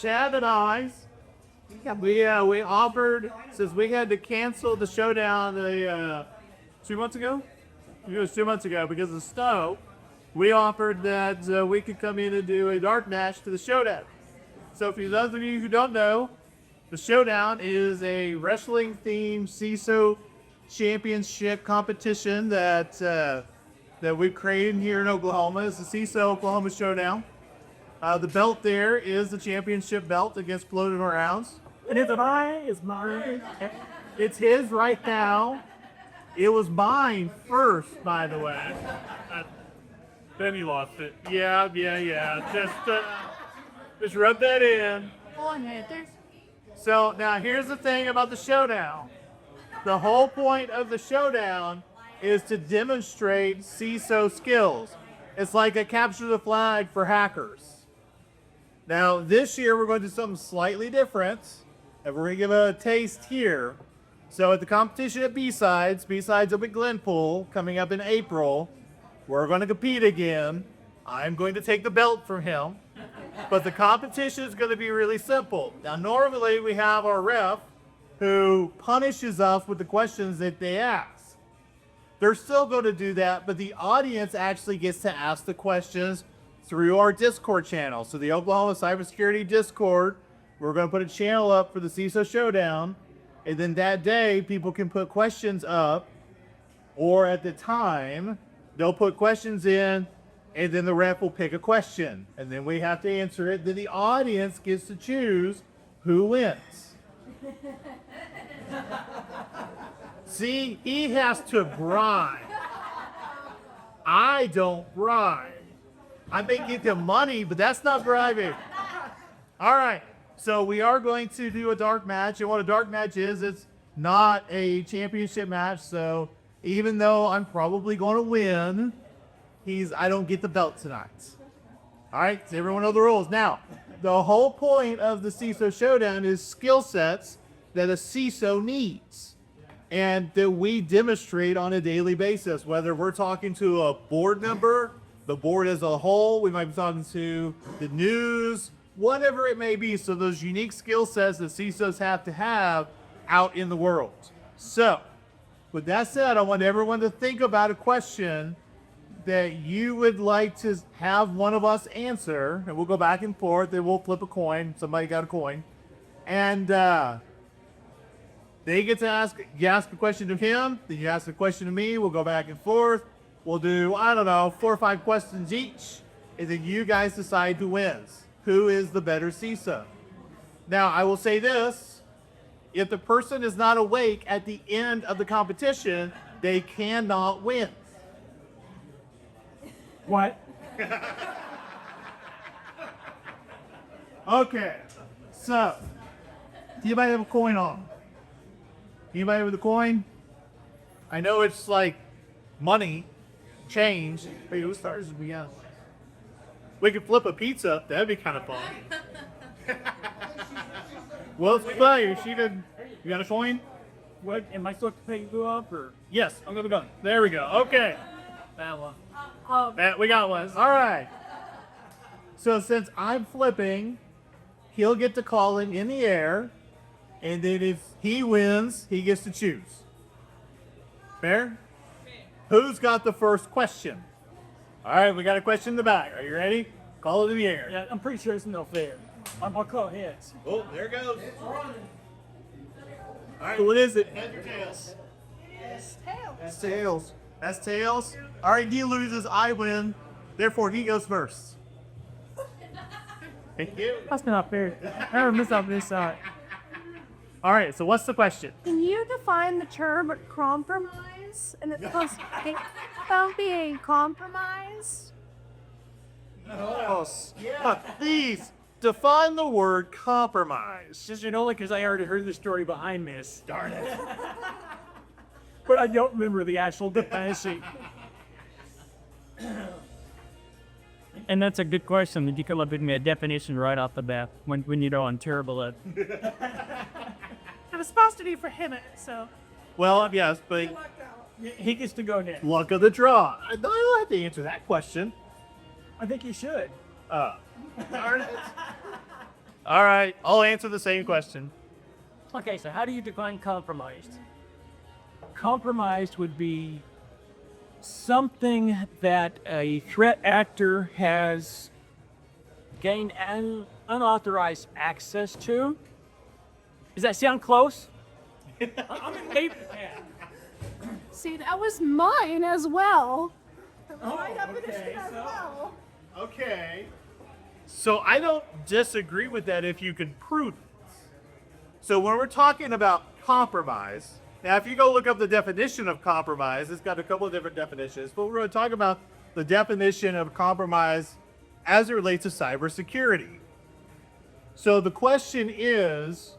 Chad and I, we offered, since we had to cancel the showdown 2 months ago? It was 2 months ago because of snow. We offered that we could come in and do a dark match to the showdown. So for those of you who don't know, the showdown is a wrestling-themed CISO championship competition that we've created here in Oklahoma. It's the CISO Oklahoma Showdown. The belt there is the championship belt that gets floated around. And is it mine? It's mine. It's his right now. It was mine first, by the way. Then he lost it. Yeah. Just rub that in. Go on, Heather. So now here's the thing about the showdown. The whole point of the showdown is to demonstrate CISO skills. It's like a capture the flag for hackers. Now this year we're going to do something slightly different, and we're going to give a taste here. So at the competition at BSides up in Glenpool, coming up in April, we're going to compete again. I'm going to take the belt from him. But the competition is going to be really simple. Now, normally we have our ref who punishes us with the questions that they ask. They're still going to do that, but the audience actually gets to ask the questions through our Discord channel. So the Oklahoma Cybersecurity Discord, we're going to put a channel up for the CISO Showdown. And then that day, people can put questions up, or at the time, they'll put questions in, and then the ref will pick a question, and then we have to answer it. Then the audience gets to choose who wins. See, he has to bribe. I don't bribe. I may give him money, but that's not bribing. All right, so we are going to do a dark match, and what a dark match is, it's not a championship match, so even though I'm probably going to win, I don't get the belt tonight. All right, so everyone know the rules. Now, the whole point of the CISO Showdown is skill sets that a CISO needs and that we demonstrate on a daily basis, whether we're talking to a board member, the board as a whole, we might be talking to the news, whatever it may be. So those unique skill sets that CISOs have to have out in the world. So, with that said, I want everyone to think about a question that you would like to have one of us answer, and we'll go back and forth, then we'll flip a coin. Somebody got a coin. And they get to ask, you ask a question to him, then you ask a question to me, we'll go back and forth. We'll do, 4 or 5 questions each, and then you guys decide who wins. Who is the better CISO? Now, I will say this, if the person is not awake at the end of the competition, they cannot win. What? Okay, so, anybody have a coin on? Anybody with a coin? I know it's like money, change. Wait, who starts as we go? We could flip a pizza. That'd be kind of fun. Well, it's fire. You got a coin? What, am I supposed to pick you up, or? Yes, I'm gonna go. There we go. Okay. That one. We got one. All right. So since I'm flipping, he'll get to call it in the air, and then if he wins, he gets to choose. Fair? Who's got the first question? All right, we got a question in the back. Are you ready? Call it in the air. Yeah, I'm pretty sure it's no fair. I'll call heads. Oh, there it goes. It's running. All right, what is it? Heads or tails? It's tails. That's tails. That's tails. All right, he loses, I win. Therefore, he goes first. Thank you. That's not fair. I never miss out this side. All right, so what's the question? Can you define the term compromise? And it's supposed to be a compromise? Oh, yeah, please define the word compromise. Just, because I already heard the story behind this. Darn it. But I don't remember the actual definition. And that's a good question. Did you come up with me a definition right off the bat when you know I'm terrible at? It was supposed to be for him, so. Well, yes, but He gets to go next. luck of the draw. I don't have to answer that question. I think he should. Darn it. All right, I'll answer the same question. Okay, so how do you define compromised? Compromised would be something that a threat actor has gained unauthorized access to. Does that sound close? I'm in paper. See, that was mine as well. My definition as well. Okay. So I don't disagree with that if you can prove it. So when we're talking about compromise, now if you go look up the definition of compromise, it's got a couple of different definitions, but we're going to talk about the definition of compromise as it relates to cybersecurity. So the question is,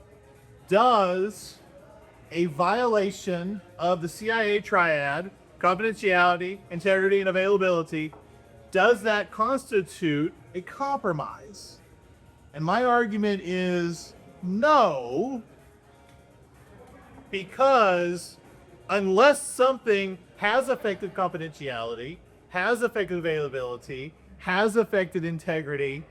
does a violation of the CIA triad, confidentiality, integrity, and availability, does that constitute a compromise? And my argument is no, because unless something has affected confidentiality, has affected availability, has affected integrity,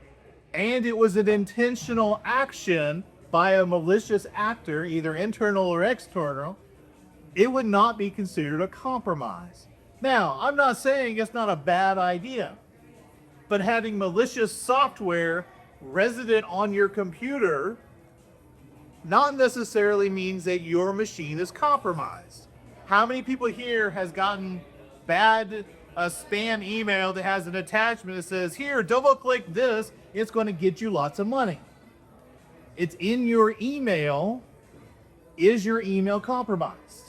and it was an intentional action by a malicious actor, either internal or external, it would not be considered a compromise. Now, I'm not saying it's not a bad idea, but having malicious software resident on your computer not necessarily means that your machine is compromised. How many people here has gotten bad spam email that has an attachment that says, here, double click this, it's going to get you lots of money? It's in your email. Is your email compromised?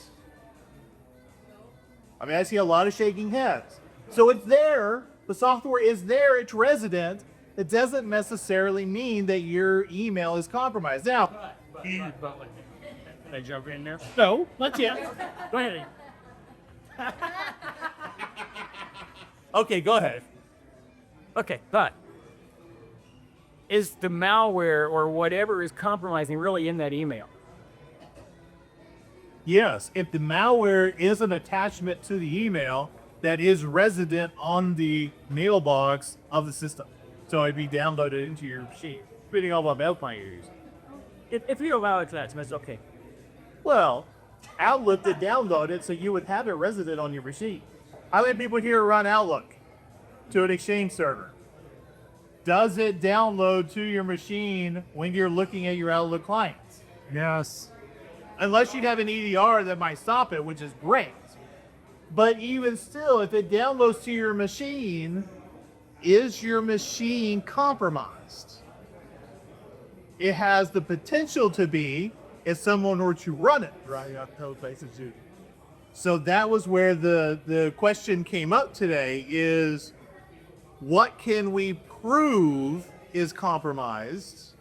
I mean, I see a lot of shaking heads. So it's there, the software is there, it's resident. It doesn't necessarily mean that your email is compromised. Now, Can I jump in there? no, not yet. Go ahead. Okay, go ahead. Okay, but is the malware or whatever is compromising really in that email? Yes, if the malware is an attachment to the email that is resident on the mailbox of the system. So it'd be downloaded into your machine, depending on what mail client you're using. If you allow it to that, it's okay. Well, Outlook did download it, so you would have it resident on your machine. How many people here run Outlook to an Exchange server? Does it download to your machine when you're looking at your Outlook clients? Yes. Unless you have an EDR that might stop it, which is great. But even still, if it downloads to your machine, is your machine compromised? It has the potential to be if someone were to run it right off code bases. So that was where the question came up today is, what can we prove is compromised?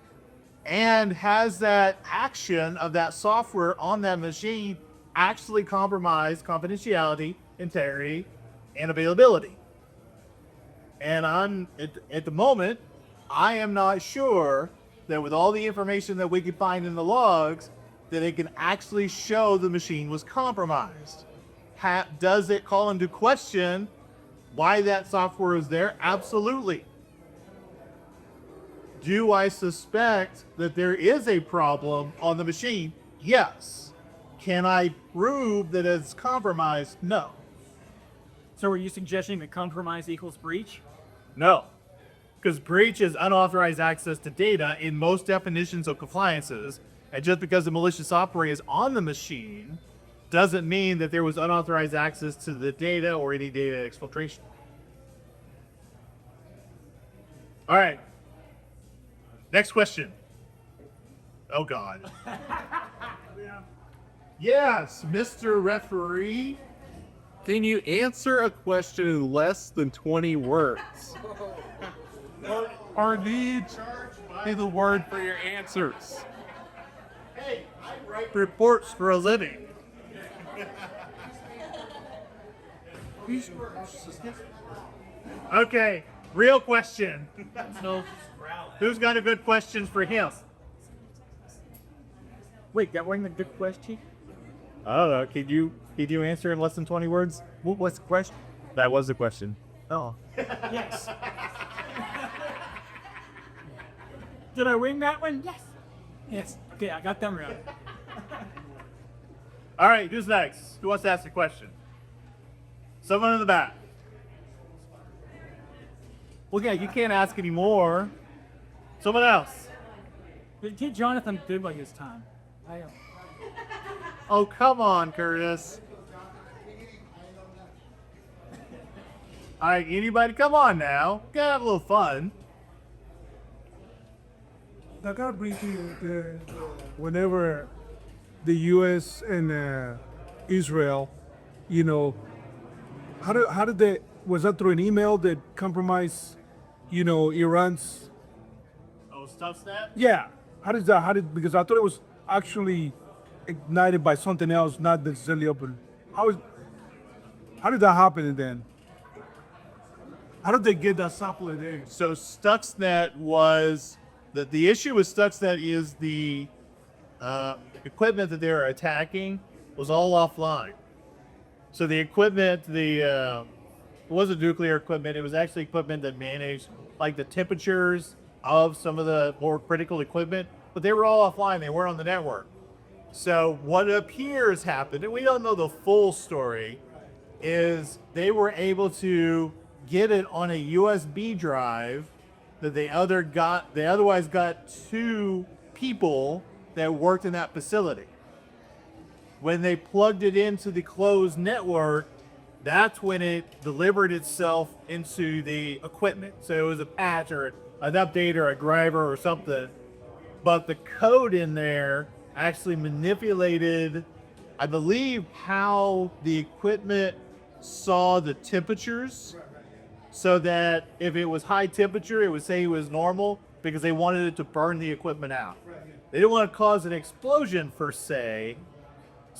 And has that action of that software on that machine actually compromised confidentiality, integrity, and availability? And at the moment, I am not sure that with all the information that we could find in the logs, that it can actually show the machine was compromised. Does it call into question why that software is there? Absolutely. Do I suspect that there is a problem on the machine? Yes. Can I prove that it's compromised? No. So are you suggesting that compromise equals breach? No. Because breach is unauthorized access to data in most definitions of compliances. And just because the malicious software is on the machine doesn't mean that there was unauthorized access to the data or any data exfiltration. All right. Next question. Oh, God. Yes, Mr. Referee. Can you answer a question in less than 20 words? Or need the word for your answers? Hey, I write reports for a living. Okay, real question. Who's got a good question for him? Wait, that wasn't a good question? I don't know. Could you answer in less than 20 words? What's the question? That was the question. Oh. Yes. Did I win that one? Yes. Yes. Okay, I got them right. All right, who's next? Who wants to ask a question? Someone in the back. Well, yeah, you can't ask anymore. Someone else. Get Jonathan doing his time. Oh, come on, Curtis. All right, anybody? Come on now. Gotta have a little fun. I gotta bring to you whenever the U.S. and Israel, you know, how did they, was that through an email that compromised, you know, Iran's? Oh, Stuxnet? Yeah. Because I thought it was actually ignited by something else, not necessarily open. How did that happen then? How did they get that sample there? So Stuxnet was, the issue with Stuxnet is the equipment that they were attacking was all offline. So the equipment, it wasn't nuclear equipment, it was actually equipment that managed like the temperatures of some of the more critical equipment, but they were all offline, they weren't on the network. So what appears happened, and we don't know the full story, is they were able to get it on a USB drive that they otherwise got 2 people that worked in that facility. When they plugged it into the closed network, that's when it delivered itself into the equipment. So it was a patch or an update or a driver or something. But the code in there actually manipulated, I believe, how the equipment saw the temperatures, so that if it was high temperature, it would say it was normal because they wanted it to burn the equipment out. They didn't want to cause an explosion per se,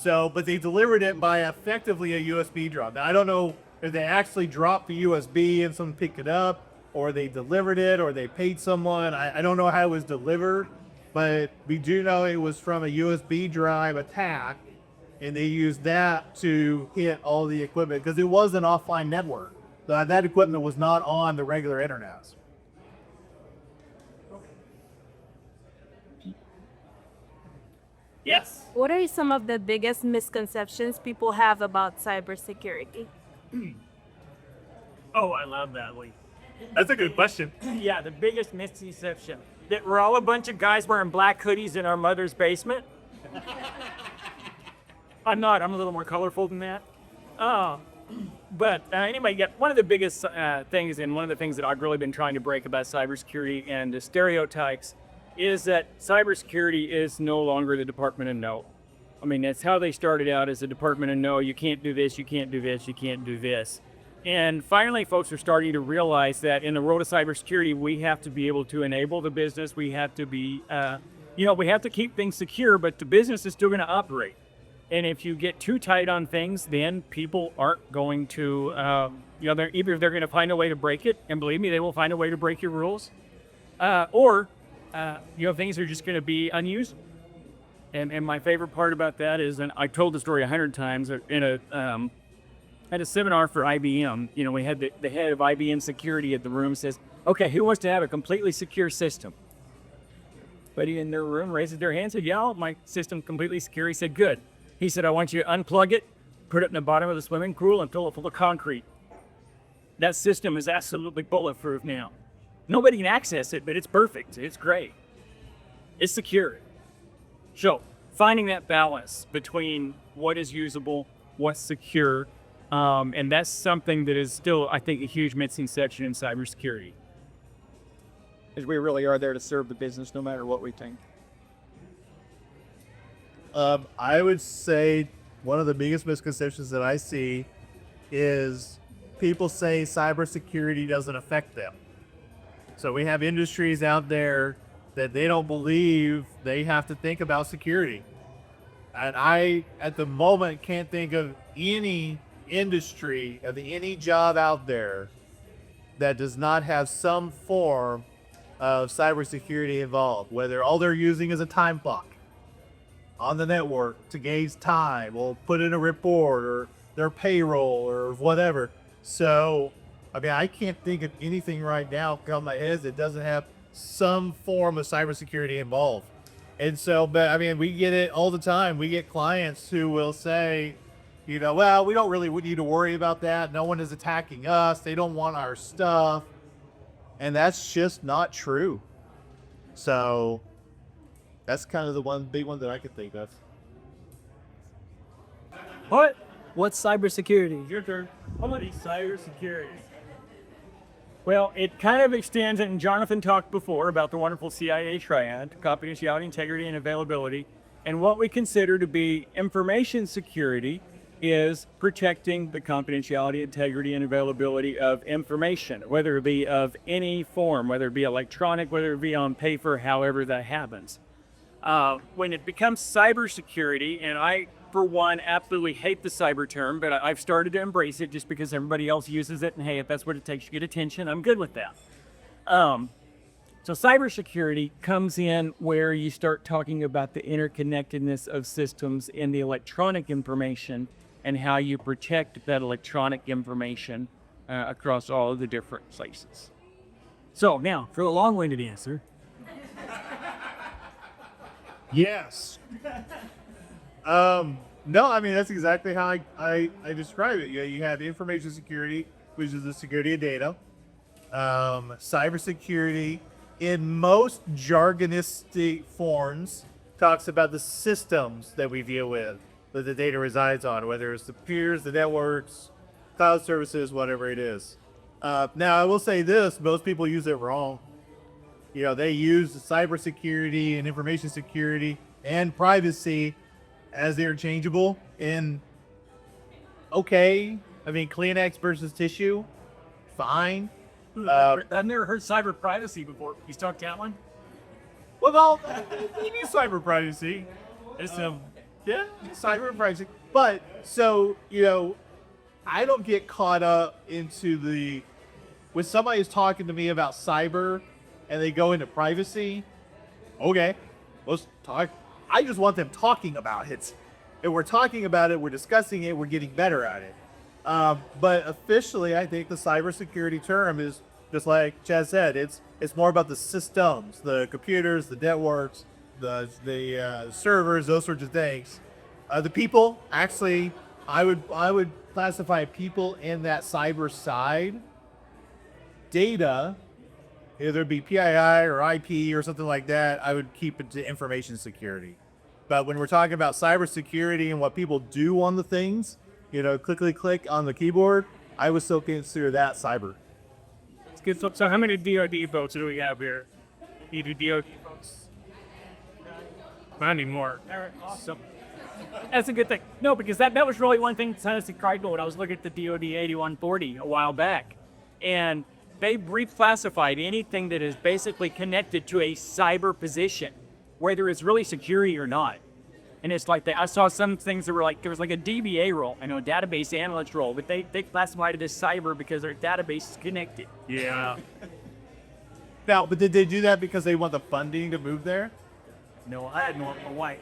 but they delivered it by effectively a USB drop. Now, I don't know if they actually dropped the USB and someone picked it up, or they delivered it, or they paid someone. I don't know how it was delivered, but we do know it was from a USB drive attack, and they used that to hit all the equipment because it was an offline network. That equipment was not on the regular internet. Yes. What are some of the biggest misconceptions people have about cybersecurity? Oh, I love that, Lee. That's a good question. Yeah, the biggest misconception that we're all a bunch of guys wearing black hoodies in our mother's basement. I'm not. I'm a little more colorful than that. But anyway, yeah, one of the biggest things, and one of the things that I've really been trying to break about cybersecurity and the stereotypes, is that cybersecurity is no longer the Department of No. I mean, that's how they started out, as the Department of No. You can't do this, you can't do this, you can't do this. And finally, folks are starting to realize that in the world of cybersecurity, we have to be able to enable the business. We have to be, we have to keep things secure, but the business is still going to operate. And if you get too tight on things, then people aren't going to, either they're going to find a way to break it, and believe me, they will find a way to break your rules, or things are just going to be unusable. And my favorite part about that is, and I told the story 100 times at a seminar for IBM. We had the head of IBM security at the room says, "Okay, who wants to have a completely secure system?" Everybody in their room raises their hand and said, "Yeah, my system completely secure." He said, "Good." He said, "I want you to unplug it, put it in the bottom of the swimming pool, and fill it full of concrete. That system is absolutely bulletproof now. Nobody can access it, but it's perfect. It's great. It's secure." So, finding that balance between what is usable, what's secure, and that's something that is still, I think, a huge missing section in cybersecurity. Because we really are there to serve the business no matter what we think. I would say one of the biggest misconceptions that I see is people say cybersecurity doesn't affect them. So we have industries out there that they don't believe they have to think about security. And I, at the moment, can't think of any industry, of any job out there that does not have some form of cybersecurity involved, whether all they're using is a time clock on the network to gauge time, or put in a report, or their payroll, or whatever. So, I mean, I can't think of anything right now off my head that doesn't have some form of cybersecurity involved. And so, but I mean, we get it all the time. We get clients who will say, you know, well, we don't really need to worry about that. No one is attacking us. They don't want our stuff. And that's just not true. So that's kind of the one big one that I could think of. What's cybersecurity? Your turn. Cybersecurity. Well, it kind of extends, and Jonathan talked before about the wonderful CIA triad, confidentiality, integrity, and availability. And what we consider to be information security is protecting the confidentiality, integrity, and availability of information, whether it be of any form, whether it be electronic, whether it be on paper, however that happens. When it becomes cybersecurity, and I, for one, absolutely hate the cyber term, but I've started to embrace it just because everybody else uses it, and hey, if that's what it takes to get attention, I'm good with that. So cybersecurity comes in where you start talking about the interconnectedness of systems in the electronic information and how you protect that electronic information across all of the different places. So now, for the long-winded answer, Yes. No, I mean, that's exactly how I describe it. You have information security, which is the security of data. Cybersecurity, in most jargonistic forms, talks about the systems that we deal with, that the data resides on, whether it's the peers, the networks, cloud services, whatever it is. Now, I will say this, most people use it wrong. You know, they use cybersecurity and information security and privacy as interchangeable. And okay, I mean, Kleenex versus tissue, fine. I've never heard cyber privacy before. You talked that one? Well, you need cyber privacy. It's Yeah, cyber privacy. But so, you know, I don't get caught up into when somebody's talking to me about cyber and they go into privacy, okay, let's talk. I just want them talking about it. And we're talking about it, we're discussing it, we're getting better at it. But officially, I think the cybersecurity term is just like Chad said, it's more about the systems, the computers, the networks, the servers, those sorts of things. The people, actually, I would classify people in that cyber side. Data, either it be PII or IP or something like that, I would keep it to information security. But when we're talking about cybersecurity and what people do on the things, you know, click on the keyboard, I would still consider that cyber. It's good. So how many DoD votes do we have here? You do DoD votes? I need more. so that's a good thing. No, because that was really one thing Tennessee cried about when I was looking at the DoD 8140 a while back. And they reclassified anything that is basically connected to a cyber position, whether it's really security or not. And it's like I saw some things that were like, there was like a DBA role, I know, a database analyst role, but they classified it as cyber because their database is connected. Yeah. Now, but did they do that because they want the funding to move there? No, I had no why.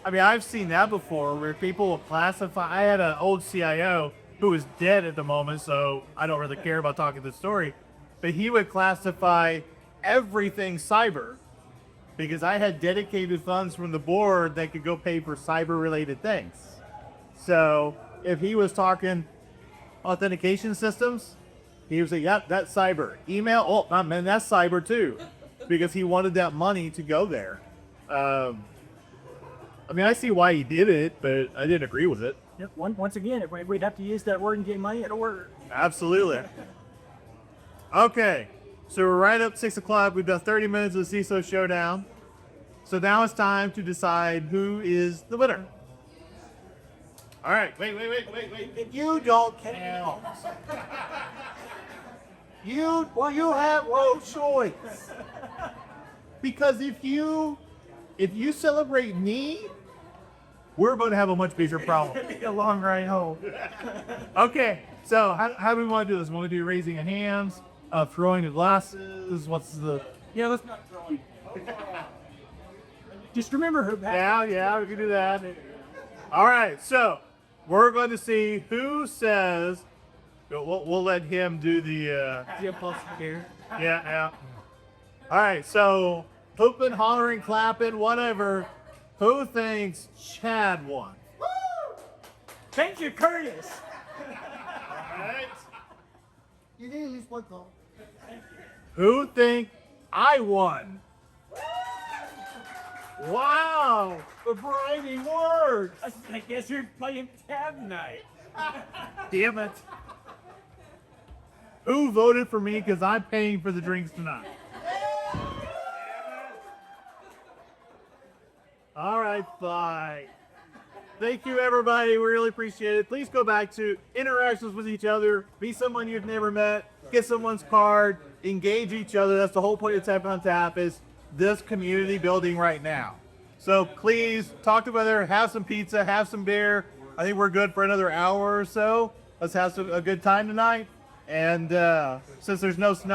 I mean, I've seen that before where people will classify. I had an old CIO who is dead at the moment, so I don't really care about talking the story. But he would classify everything cyber because I had dedicated funds from the board that could go pay for cyber-related things. So if he was talking authentication systems, he would say, yep, that's cyber. Email, oh, man, that's cyber too, because he wanted that money to go there. I mean, I see why he did it, but I didn't agree with it. Yep. Once again, if we'd have to use that word and get money, it'll work. Absolutely. Okay, so we're right up 6 o'clock. We've done 30 minutes of the CISO Showdown. So now it's time to decide who is the winner. All right, wait. You don't count. You have no choice. Because if you celebrate me, we're going to have a much bigger problem. It'll be a long ride home. Okay, so how do we want to do this? We want to do raising of hands, throwing the glasses. What's the? Yeah, let's not throw it. Just remember who. Yeah, we can do that. All right, so we're going to see who says. We'll let him do the. The impulse here. Yeah. All right, so hooping, hollering, clapping, whatever. Who thinks Chad won? Thank you, Curtis. All right. Who think I won? Wow, the briny words. I guess you're playing tab night. Damn it. Who voted for me because I'm paying for the drinks tonight? All right, fine. Thank you, everybody. We really appreciate it. Please go back to interactions with each other. Be someone you've never met. Get someone's card. Engage each other. That's the whole point of Tap on Tap is this community building right now. So please talk to each other. Have some pizza. Have some beer. I think we're good for another hour or so. Let's have a good time tonight. And since there's no snow